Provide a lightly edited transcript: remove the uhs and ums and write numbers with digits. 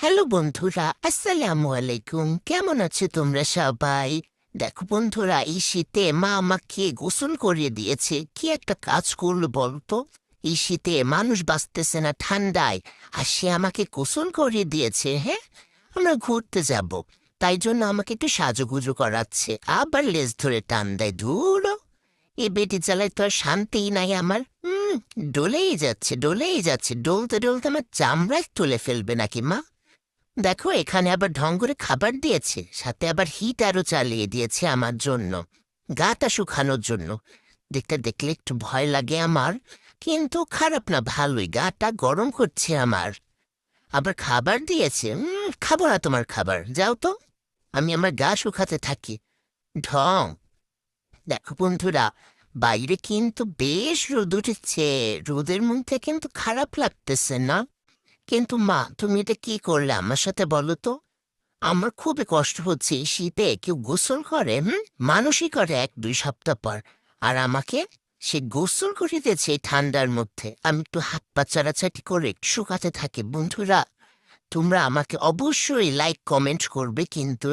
Hello বন্ধুরা, আসসালামু আলাইকুম। কেমন আছো তোমরা সবাই? দেখো বন্ধুরা, এই শীতে মা আমাকে গোসল করিয়ে দিয়েছে। কি একটা কাজ করলো বলতো? এই শীতে মানুষ বাঁচতেছে না ঠান্ডায়, আর সে আমাকে গোসল করিয়ে দিয়েছে। হ্যাঁ, আমরা ঘুরতে যাব, তাই জন্য আমাকে একটু সাজুগুজু করাচ্ছে, আবার লেজ ধরে টান দেয়। ধুরো, এই বেটি চালায় তো আর শান্তিই নাই আমার। ডলেই যাচ্ছে, ডলেই যাচ্ছে, ডলতে ডলতে আমার চামড়ায় তুলে ফেলবে নাকি মা? দেখো, এখানে আবার ঢং করে খাবার দিয়েছে, সাথে আবার হিটারও চালিয়ে দিয়েছে আমার জন্য, গাটা শুকানোর জন্য। দেখতে দেখলে একটু ভয় লাগে আমার, কিন্তু খারাপ না, ভালোই, গাটা গরম করছে আমার। আবার খাবার দিয়েছে। খাবো না তোমার খাবার, যাও তো, আমি আমার গা শুকাতে থাকি। ঢং। দেখো বন্ধুরা, বাইরে কিন্তু বেশ রোদ উঠেছে। রোদের মধ্যে কিন্তু খারাপ লাগতেছে না? কিন্তু মা, তুমি এটা কি করলে আমার সাথে বলো তো? আমার খুবই কষ্ট হচ্ছে এই শীতে। কেউ গোসল করে, মানুষই করে 1-2 সপ্তাহ পর, আর আমাকে সে গোসল করিতেছে এই ঠান্ডার মধ্যে। আমি একটু হাত পা চাটাচাটি করে একটু শুকাতে থাকি। বন্ধুরা, তোমরা আমাকে অবশ্যই লাইক কমেন্ট করবে কিন্তু।